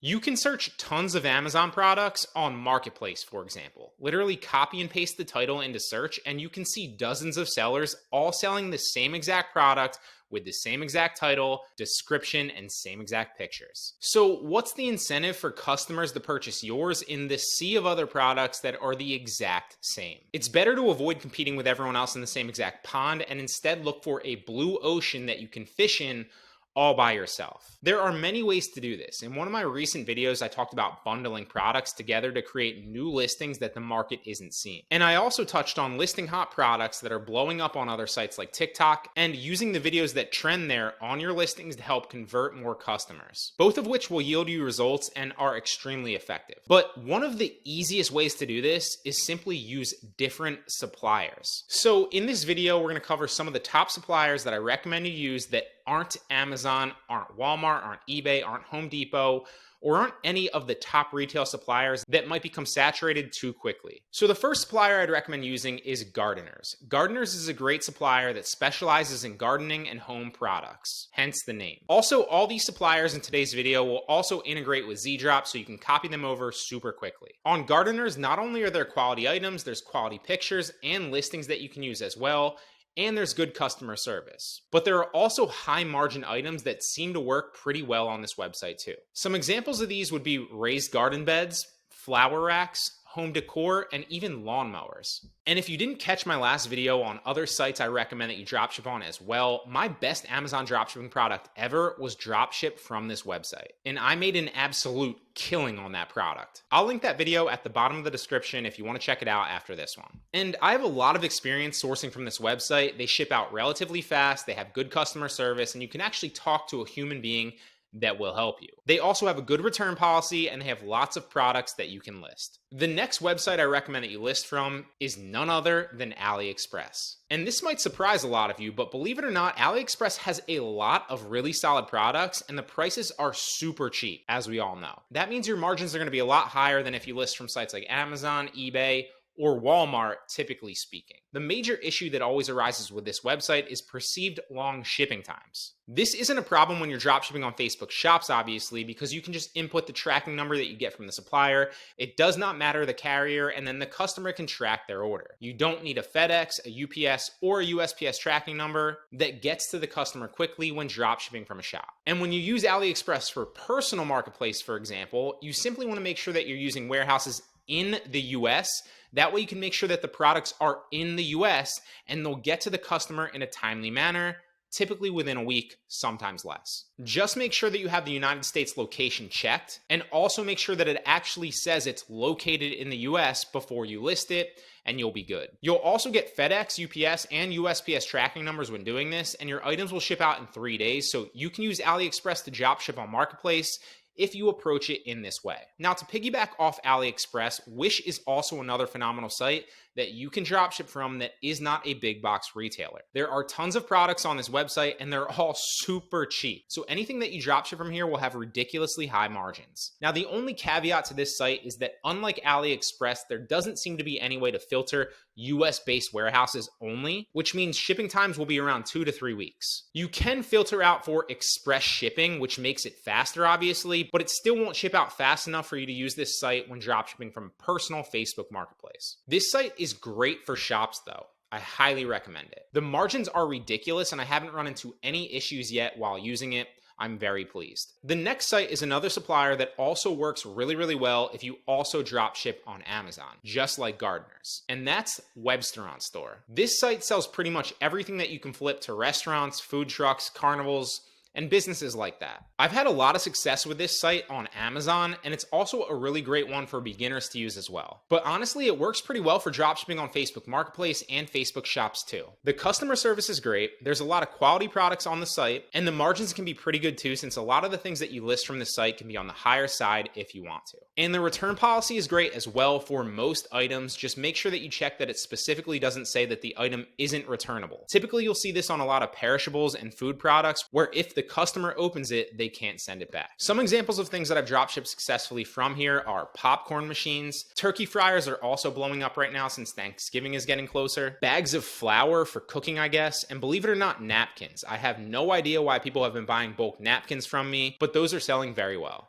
You can search tons of Amazon products on Marketplace, for example. Literally copy and paste the title into search, and you can see dozens of sellers all selling the same exact product with the same exact title, description, and same exact pictures. So, what's the incentive for customers to purchase yours in this sea of other products that are the exact same? It's better to avoid competing with everyone else in the same exact pond and instead look for a blue ocean that you can fish in all by yourself. There are many ways to do this. In one of my recent videos, I talked about bundling products together to create new listings that the market isn't seeing. And I also touched on listing hot products that are blowing up on other sites like TikTok and using the videos that trend there on your listings to help convert more customers, both of which will yield you results and are extremely effective. But one of the easiest ways to do this is simply use different suppliers. So in this video, we're going to cover some of the top suppliers that I recommend you use that aren't Amazon, aren't Walmart, aren't eBay, aren't Home Depot, or aren't any of the top retail suppliers that might become saturated too quickly. So the first supplier I'd recommend using is Gardeners. Gardeners is a great supplier that specializes in gardening and home products, hence the name. Also, all these suppliers in today's video will also integrate with Z-Drop so you can copy them over super quickly. On Gardeners, not only are there quality items, there's quality pictures and listings that you can use as well, and there's good customer service. But there are also high margin items that seem to work pretty well on this website too. Some examples of these would be raised garden beds, flower racks, home decor, and even lawnmowers. And if you didn't catch my last video on other sites I recommend that you dropship on as well, my best Amazon dropshipping product ever was dropshipped from this website. And I made an absolute killing on that product. I'll link that video at the bottom of the description if you want to check it out after this one. And I have a lot of experience sourcing from this website. They ship out relatively fast, they have good customer service, and you can actually talk to a human being that will help you. They also have a good return policy and they have lots of products that you can list. The next website I recommend that you list from is none other than AliExpress. And this might surprise a lot of you, but believe it or not, AliExpress has a lot of really solid products and the prices are super cheap, as we all know. That means your margins are going to be a lot higher than if you list from sites like Amazon, eBay, or Walmart, typically speaking. The major issue that always arises with this website is perceived long shipping times. This isn't a problem when you're dropshipping on Facebook Shops, obviously, because you can just input the tracking number that you get from the supplier. It does not matter the carrier, and then the customer can track their order. You don't need a FedEx, a UPS, or a USPS tracking number that gets to the customer quickly when dropshipping from a shop. And when you use AliExpress for personal marketplace, for example, you simply want to make sure that you're using warehouses in the US. That way you can make sure that the products are in the US and they'll get to the customer in a timely manner, typically within a week, sometimes less. Just make sure that you have the United States location checked and also make sure that it actually says it's located in the US before you list it, and you'll be good. You'll also get FedEx, UPS, and USPS tracking numbers when doing this, and your items will ship out in 3 days, so you can use AliExpress to dropship on Marketplace if you approach it in this way. Now, to piggyback off AliExpress, Wish is also another phenomenal site that you can dropship from that is not a big box retailer. There are tons of products on this website and they're all super cheap. So anything that you dropship from here will have ridiculously high margins. Now, the only caveat to this site is that unlike AliExpress, there doesn't seem to be any way to filter US-based warehouses only, which means shipping times will be around 2 to 3 weeks. You can filter out for express shipping, which makes it faster, obviously, but it still won't ship out fast enough for you to use this site when dropshipping from a personal Facebook marketplace. This site is great for shops though. I highly recommend it. The margins are ridiculous and I haven't run into any issues yet while using it. I'm very pleased. The next site is another supplier that also works really, really well if you also drop ship on Amazon, just like Gardeners. And that's Webstaurant Store. This site sells pretty much everything that you can flip to restaurants, food trucks, carnivals, and businesses like that. I've had a lot of success with this site on Amazon, and it's also a really great one for beginners to use as well. But honestly, it works pretty well for dropshipping on Facebook Marketplace and Facebook Shops too. The customer service is great, there's a lot of quality products on the site, and the margins can be pretty good too, since a lot of the things that you list from the site can be on the higher side if you want to. And the return policy is great as well for most items. Just make sure that you check that it specifically doesn't say that the item isn't returnable. Typically, you'll see this on a lot of perishables and food products, where if the customer opens it, they can't send it back. Some examples of things that I've dropshipped successfully from here are popcorn machines. Turkey fryers are also blowing up right now since Thanksgiving is getting closer. Bags of flour for cooking, I guess. And believe it or not, napkins. I have no idea why people have been buying bulk napkins from me, but those are selling very well.